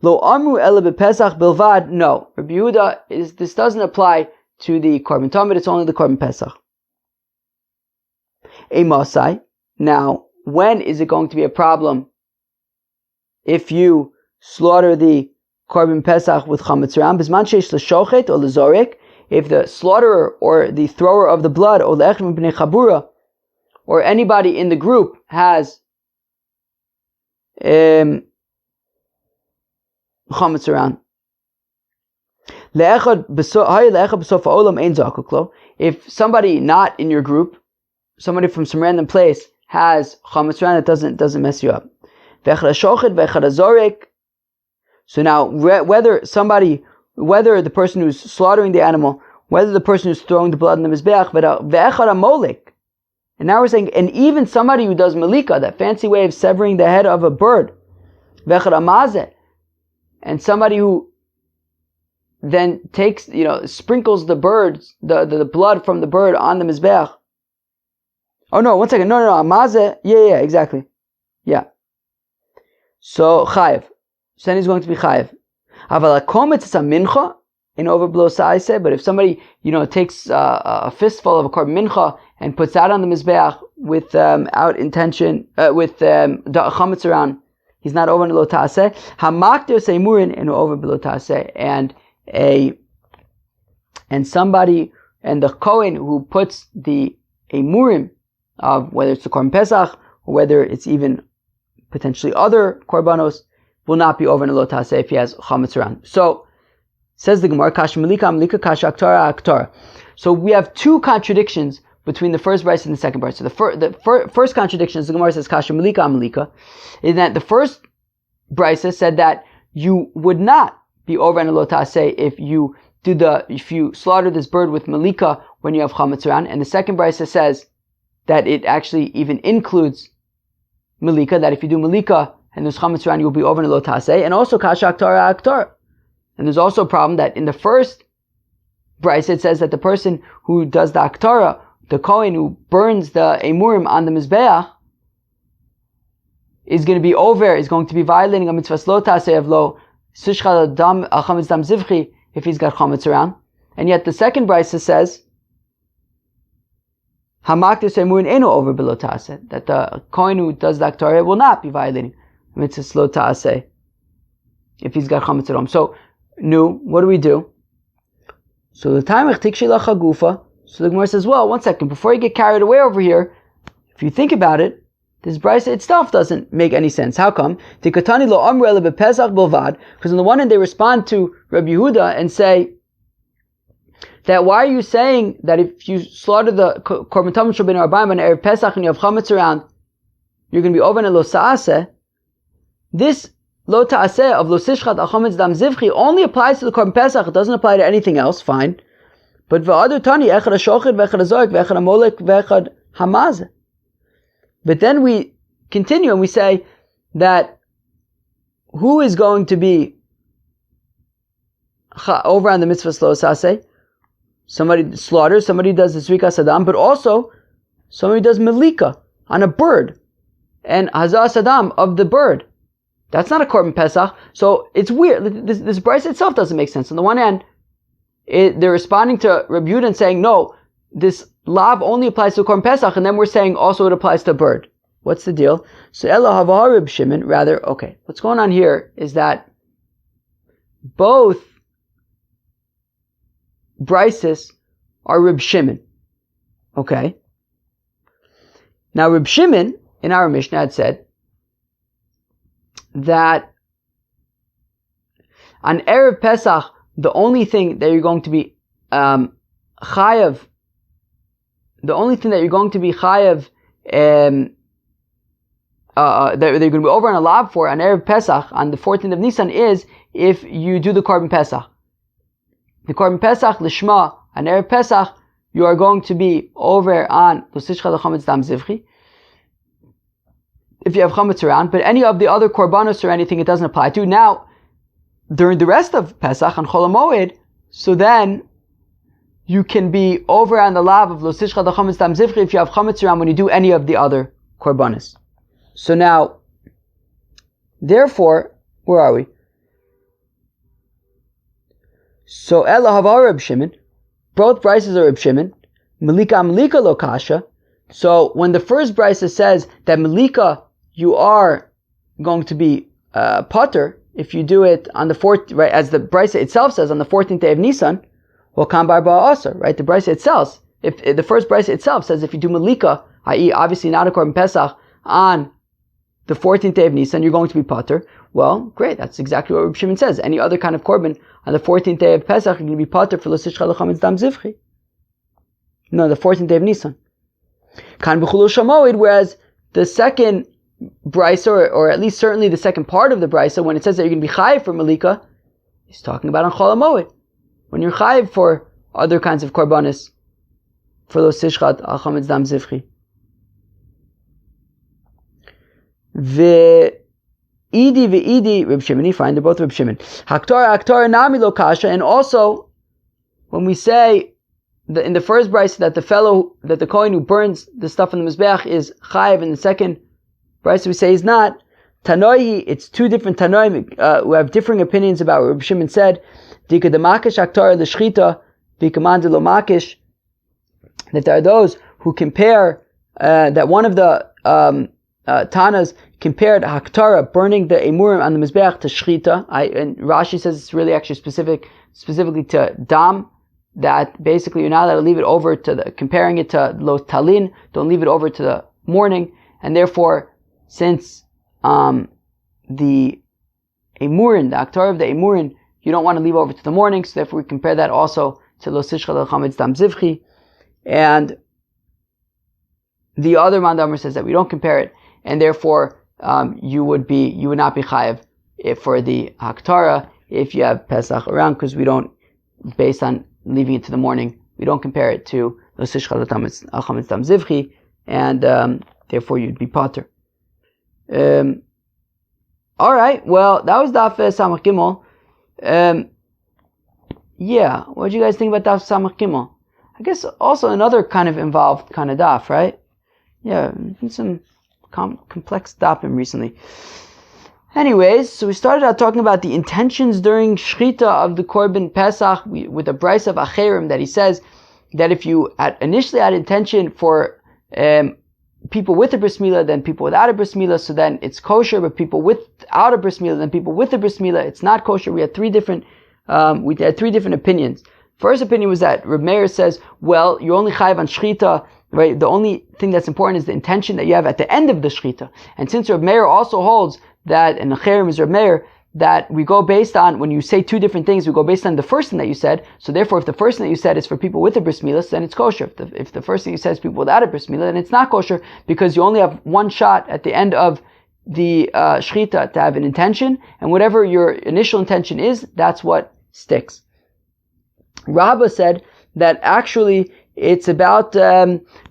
[SPEAKER 1] Lo amru ela b'Pesach bilvad. No, Rabbi Yehuda this doesn't apply to the korban tamid. It's only the korban Pesach. A masai. Now, when is it going to be a problem if you slaughter the korban Pesach with chametz around? Bisman sheish l'shochet or l'zorek. If the slaughterer or the thrower of the blood or le'echim b'nei chabura or anybody in the group has chametz around. If somebody not in your group, somebody from some random place has chametz around, it doesn't mess you up. So now, whether the person who's slaughtering the animal, whether the person who's throwing the blood in the mizbeach, and now we're saying, and even somebody who does malika, that fancy way of severing the head of a bird, and somebody who then takes, sprinkles the birds, the blood from the bird on the mizbeach. Oh no, one second, no, amazeh, yeah, exactly, yeah. So chayiv, so then he's going to be chayiv. Aval hakometz is a mincha in overblow sa'iseh, but if somebody, takes a fistful of a korban mincha and puts that on the mizbeach without intention, with the chametz around, he's not over in the lo ta'aseh. Hamaktir seimurin in over below ta'aseh, and somebody, and the Kohen who puts the emurim of whether it's the korban pesach or whether it's even potentially other korbanos, will not be over in the lo ta'aseh if he has chametz around. So says the Gemara, kasha malika kasha aktara. So we have two contradictions between the first brisa and the second brisa. So the first contradiction is the Gemara says kasha malika, is that the first brisa said that you would not be over in the lo ta'aseh if you slaughter this bird with malika when you have chametz around, and the second brisa says that it actually even includes malika, that if you do malika and there's chametz around, you'll be over in the lo ta'aseh, and also kasha aktar. And there's also a problem that in the first brisa it says that the person who does the aktara, the Kohen who burns the emurim on the mizbeach, is going to be violating a mitzvah lo ta'aseh of lo sishchal dam al chametz dam zivchi if he's got chametz around. And yet the second brisa says hamaktir emurim eno over below ta'aseh, that the Kohen who does the aktara will not be violating a mitzvah lo ta'aseh if he's got chametz around. So what do we do? So the time chagufa. So the Gemara says, well, one second, before you get carried away over here, if you think about it, this brisa itself doesn't make any sense. How come? Because on the one hand they respond to Rabbi Yehuda and say that why are you saying that if you slaughter the korban tamid shel ben arbayim on Erev Pesach and you have chametz around, you're going to be over in a lo ta'aseh? This lo ta'aseh of lo sishchat al chametz dam zivchi only applies to the korban pesach. It doesn't apply to anything else. Fine, but v'adu tani echad hashochet v'echad hazorek v'echad hamolek v'echad hamazeh. But then we continue and we say that who is going to be over on the mitzvah lo ta'aseh? Somebody slaughters, somebody does the zrika sadam, but also somebody does malika on a bird and hazah sadam of the bird. That's not a korban pesach. So it's weird. This brisa itself doesn't make sense. On the one hand, they're responding to Rabbi Yehuda and saying, no, this lav only applies to korban pesach, and then we're saying also it applies to a bird. What's the deal? So Ella Havah Reb Shimon, rather, okay, what's going on here is that both brises are Reb Shimon. Okay. Now Reb Shimon, in our Mishnah, had said that on Erev Pesach, the only thing that you're going to be chayav, that you're going to be over on a lab for on Erev Pesach, on the 14th of Nisan, is if you do the korban pesach. The korban pesach, lishma, on Erev Pesach, you are going to be over on Lusishcha Hametz Dam Zivchi, if you have chametz around, but any of the other korbanos or anything, it doesn't apply to. Now, during the rest of Pesach, on Chol HaMoed, so then, you can be over on the lav of Lusishcha Hametz Dam Zivchi if you have chametz around when you do any of the other korbanos. So now, therefore, where are we? So Ela Havar Reb Shimon, both brises are Reb Shimon. Melika lo kasha. So when the first brisa says that Melika, you are going to be potter if you do it on the 4th, right, as the brisa itself says, on the 14th day of Nisan, well, Kambar Ba'asa, right, the brisa itself, if the first brisa itself says if you do Melika, i.e. obviously not a korban pesach, on the 14th day of Nisan, you're going to be potter. Well, great, that's exactly what Reb Shimon says. Any other kind of korban on the 14th day of Pesach, you're going to be potter for Lusishcha Hametz Dam Zivchi. No, the 14th day of Nisan. Kan b'chulul shamoid, whereas the second brisa, or at least certainly the second part of the brisa, when it says that you're going to be chayiv for Malika, he's talking about on Chol HaMoed, when you're chayiv for other kinds of korbanos, for Lusishcha Hametz Dam Zivchi. Ve'idi, Reb Shimon, fine, they're both Reb Shimon. Haktora nami lo kasha, and also, when we say in the first brisa that the Kohen who burns the stuff in the Mizbeach is chayiv, in the second brisa we say he's not. Tanoi, it's two different Tanoim who have differing opinions about what Reb Shimon said. Dika de makish haktora l'shchita, b'kamand lo makish, that there are those who compare, that one of the Tanas compared Haktara, burning the Emurim on the Mizbeach, to Shchita. And Rashi says it's really actually specifically to Dam, that basically you're not allowed to leave it over to comparing it to Lo Talin, don't leave it over to the morning, and therefore, since the Emurin, the Haktara of the Emurin, you don't want to leave over to the morning, so therefore we compare that also to Lo Sishcha Hametz Dam Zivchi, and the other Mandamar says that we don't compare it, and therefore you would not be chayiv for the Haktara if you have Pesach around, because we don't, based on leaving it to the morning, we don't compare it to Lusishcha Hametz Dam Zivchi, and therefore you'd be potter. Alright, well, that was Daf Samach Gimel. Yeah, what did you guys think about Daf Samach Gimel? I guess also another kind of involved kind of daf, right? Yeah, some complex dafim recently. Anyways, so we started out talking about the intentions during Shchita of the korban pesach with a brisa of Acherim, that he says that if you initially had intention for people with a bris milah, then people without a bris milah, so then it's kosher, but people without a bris milah, then people with a bris milah, it's not kosher. We had three different opinions. First opinion was that Reb Meir says, well, you're only chayiv on Shchita, right? The only thing that's important is the intention that you have at the end of the Shchita. And since Reb Meir also holds that, and Acherim is Reb Meir, that we go based on, when you say two different things, we go based on the first thing that you said. So therefore, if the first thing that you said is for people with a bris milah, then it's kosher. If the first thing you said is people without a bris milah, then it's not kosher, because you only have one shot at the end of the Shchita to have an intention, and whatever your initial intention is, that's what sticks. Rabba said that actually it's about,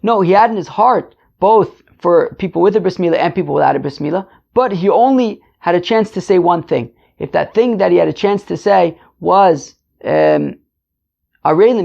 [SPEAKER 1] no, he had in his heart both for people with a bris milah and people without a bris milah, but he only had a chance to say one thing. If that thing that he had a chance to say was Areilin,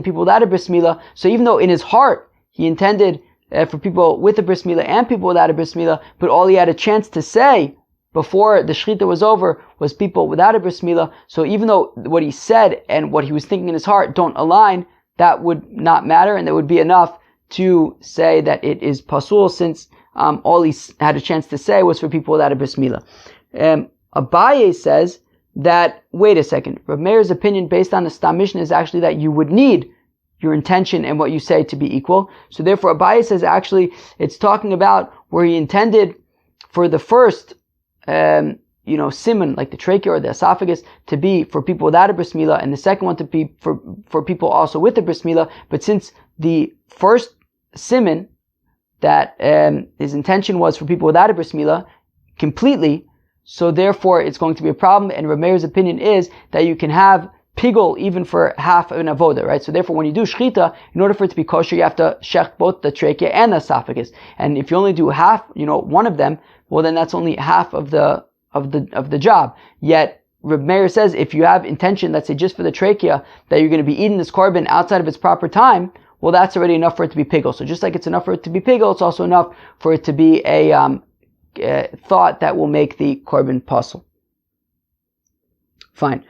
[SPEAKER 1] people without a bris milah, so even though in his heart he intended for people with a bris milah and people without a bris milah, but all he had a chance to say before the Shechita was over was people without a bris milah, so even though what he said and what he was thinking in his heart don't align, that would not matter, and that would be enough to say that it is pasul, since all he had a chance to say was for people without a bris milah. Abaye says that, wait a second, Reb Meir's opinion based on the Stam Mishnah is actually that you would need your intention and what you say to be equal. So therefore Abaye says actually it's talking about where he intended for the first siman, like the trachea or the esophagus, to be for people without a bris milah, and the second one to be for people also with a bris milah. But since the first siman, that his intention was for people without a bris milah completely, so therefore it's going to be a problem. And Reb Meir's opinion is that you can have pigul even for half of an avoda, right? So therefore when you do shchita, in order for it to be kosher, you have to shech both the trachea and the esophagus. And if you only do half, one of them, well then that's only half of the job. Yet Reb Meir says if you have intention, let's say just for the trachea, that you're going to be eating this korban outside of its proper time, well that's already enough for it to be pigul. So just like it's enough for it to be pigul, it's also enough for it to be a thought that will make the korban possible. Fine.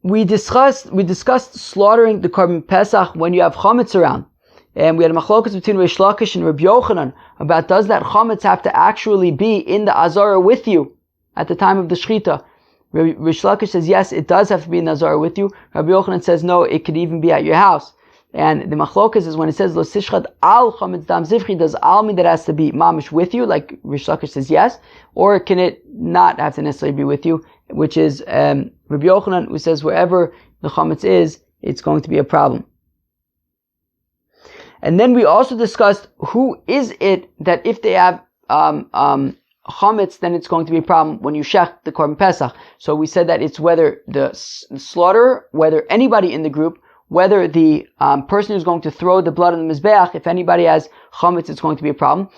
[SPEAKER 1] We discussed slaughtering the korban pesach when you have hametz around. And we had a machlokas between Reish Lakish and Rabbi Yochanan about does that hametz have to actually be in the azara with you at the time of the shechita. Reish Lakish says yes, it does have to be in the azara with you. Rabbi Yochanan says no, it could even be at your house. And the machlokas is when it says lo sishchad al chametz dam zivchi, does al mean that it has to be mamish with you, like Reish Lakish says yes, or can it not have to necessarily be with you, which is Rabbi Yochanan, who says wherever the chametz is, it's going to be a problem. And then we also discussed who is it that if they have chametz, then it's going to be a problem when you shech the korban pesach. So we said that it's whether the slaughterer, whether anybody in the group, whether the person who's going to throw the blood on the mizbeach, if anybody has chametz, it's going to be a problem.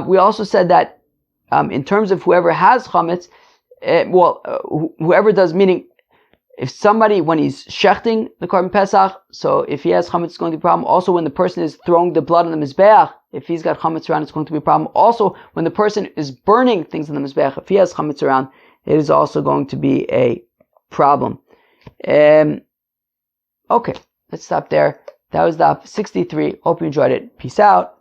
[SPEAKER 1] We also said that in terms of whoever has chametz, whoever does, meaning if somebody, when he's shechting the korban pesach, so if he has chametz, it's going to be a problem. Also, when the person is throwing the blood on the mizbeach, if he's got chametz around, it's going to be a problem. Also, when the person is burning things on the mizbeach, if he has chametz around, it is also going to be a problem. Okay, let's stop there. That was daf 63. Hope you enjoyed it. Peace out.